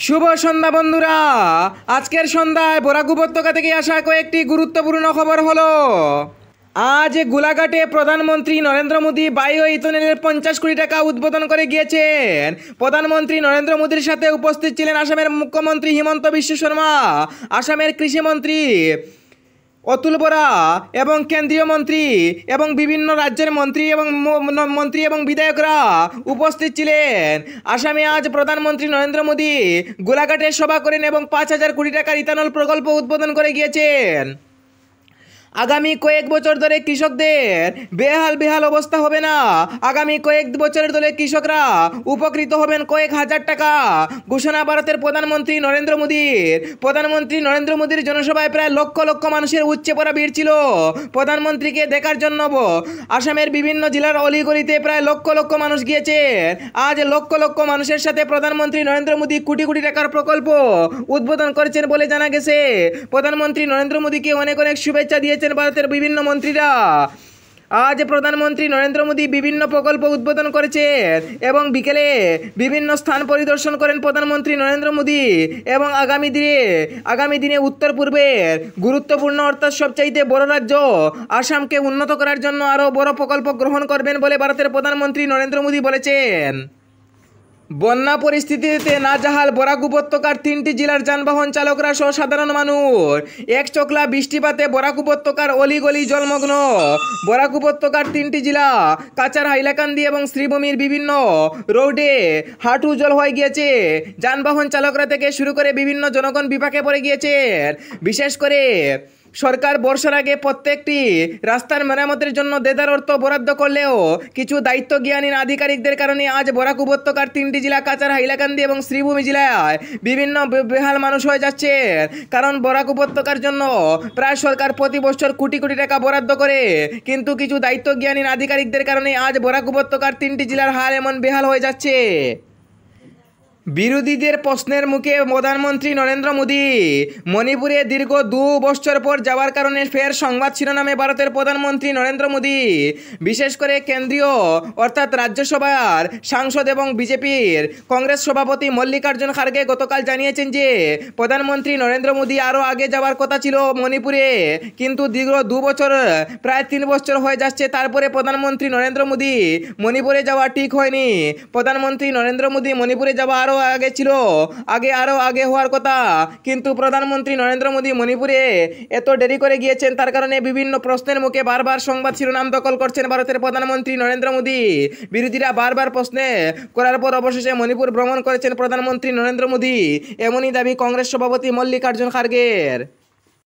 শুভ সন্ধ্যা বন্ধুরা। আজকের সন্ধ্যায় বরাক উপত্যকা থেকে আসা কয়েকটি গুরুত্বপূর্ণ খবর হলো। আজ গোলাঘাটে প্রধানমন্ত্রী নরেন্দ্র মোদী বায়ো ইথেনলের 50 কোটি টাকা উদ্বোধন করে গিয়েছেন। প্রধানমন্ত্রী নরেন্দ্র মোদীর সাথে উপস্থিত ছিলেন আসামের মুখ্যমন্ত্রী হিমন্ত বিশ্ব শর্মা, আসামের কৃষিমন্ত্রী অতুল বরা এবং কেন্দ্রীয় মন্ত্রী এবং বিভিন্ন রাজ্যের মন্ত্রী এবং বিধায়করা উপস্থিত ছিলেন। আসামে আজ প্রধানমন্ত্রী নরেন্দ্র মোদী গোলাঘাটে সভা করেন এবং 5,000 কোটি টাকার ইথানল প্রকল্প উদ্বোধন করে গিয়েছেন। আগামী কয়েক বছর ধরে কৃষকদের বেহাল অবস্থা হবে না। আগামী কয়েক বছরের ধরে কৃষকরা উপকৃত হবেন কয়েক হাজার টাকা ঘোষণা ভারতের প্রধানমন্ত্রী নরেন্দ্র মোদীর জনসভায় প্রায় লক্ষ মানুষের উপচে পড়া ভিড় ছিল। প্রধানমন্ত্রীকে দেখার জন্য আসামের বিভিন্ন জেলার অলিগলিতে প্রায় লক্ষ মানুষ গিয়েছেন। আজ লক্ষ মানুষের সাথে প্রধানমন্ত্রী নরেন্দ্র মোদী কোটি টাকার প্রকল্প উদ্বোধন করেছেন বলে জানা গেছে। প্রধানমন্ত্রী নরেন্দ্র মোদীকে অনেক শুভেচ্ছা দিয়েছেন ভারতের বিভিন্ন মন্ত্রীরা। আজ প্রধানমন্ত্রী নরেন্দ্র মোদী বিভিন্ন প্রকল্প উদ্বোধন করেছেন এবং বিকেলে বিভিন্ন স্থান পরিদর্শন করেন প্রধানমন্ত্রী নরেন্দ্র মোদী এবং আগামী দিনে উত্তর পূর্বের গুরুত্বপূর্ণ অর্থাৎ সবচাইতে বড় রাজ্য আসামকে উন্নত করার জন্য আরও বড় প্রকল্প গ্রহণ করবেন বলে ভারতের প্রধানমন্ত্রী নরেন্দ্র মোদী বলেছেন। বন্যা পরিস্থিতিতে নাজেহাল বরাক উপত্যকার 3টি জেলার যানবাহন চালকরা সহ সাধারণ মানুষ। একচোখলা বৃষ্টিপাতে বরাক উপত্যকার অলিগলি জলমগ্ন। বরাক উপত্যকার 3টি জেলা কাচার, হাইলাকান্দি এবং শ্রীভূমির বিভিন্ন রোডে হাঁটু জল হয়ে গিয়েছে। যানবাহন চালকরা থেকে শুরু করে বিভিন্ন জনগণ বিপাকে পড়ে গিয়েছেন। বিশেষ করে সরকার বর্ষার আগে প্রত্যেকটি রাস্তার মেরামতের জন্য দেদার অর্থ বরাদ্দ করলেও কিছু দায়িত্বজ্ঞানীন আধিকারিকদের কারণে আজ বরাক উপত্যকার 3টি জেলা কাচার, হাইলাকান্দি এবং শ্রীভূমি জেলায় বিভিন্ন বেহাল মানুষ হয়ে যাচ্ছে। কারণ বরাক উপত্যকার জন্য প্রায় সরকার প্রতি বছর কোটি টাকা বরাদ্দ করে, কিন্তু কিছু দায়িত্বজ্ঞানীন আধিকারিকদের কারণে আজ বরাক উপত্যকার 3টি জেলার হাল এমন বেহাল হয়ে যাচ্ছে। বিরোধীদের প্রশ্নের মুখে প্রধানমন্ত্রী নরেন্দ্র মোদী মণিপুরে দীর্ঘ 2 বছর পর যাওয়ার কারণে ফের সংবাদ শিরোনামে ভারতের প্রধানমন্ত্রী নরেন্দ্র মোদী। বিশেষ করে কেন্দ্রীয় অর্থাৎ রাজ্যসভার সাংসদ এবং বিজেপির কংগ্রেস সভাপতি মল্লিকার্জুন খার্গে গতকাল জানিয়েছেন যে প্রধানমন্ত্রী নরেন্দ্র মোদী আরও আগে যাওয়ার কথা ছিল মণিপুরে, কিন্তু দীর্ঘ 2 বছর প্রায় 3 বছর হয়ে যাচ্ছে তারপরে প্রধানমন্ত্রী নরেন্দ্র মোদী মণিপুরে যাওয়া ঠিক হয়নি। প্রধানমন্ত্রী নরেন্দ্র মোদী মণিপুরে যাওয়া আরও আগে হওয়ার কথা, কিন্তু প্রধানমন্ত্রী নরেন্দ্র মোদী মণিপুরে এত দেরি করে গিয়েছেন। তার কারণে বিভিন্ন প্রশ্নের মুখে বারবার সংবাদ শিরোনাম দখল করছেন ভারতের প্রধানমন্ত্রী নরেন্দ্র মোদী। বিরোধীরা বারবার প্রশ্নে করার পর অবশেষে মণিপুর ভ্রমণ করেছেন প্রধানমন্ত্রী নরেন্দ্র মোদী, এমনই দাবি কংগ্রেস সভাপতি মল্লিকার্জুন খার্গের।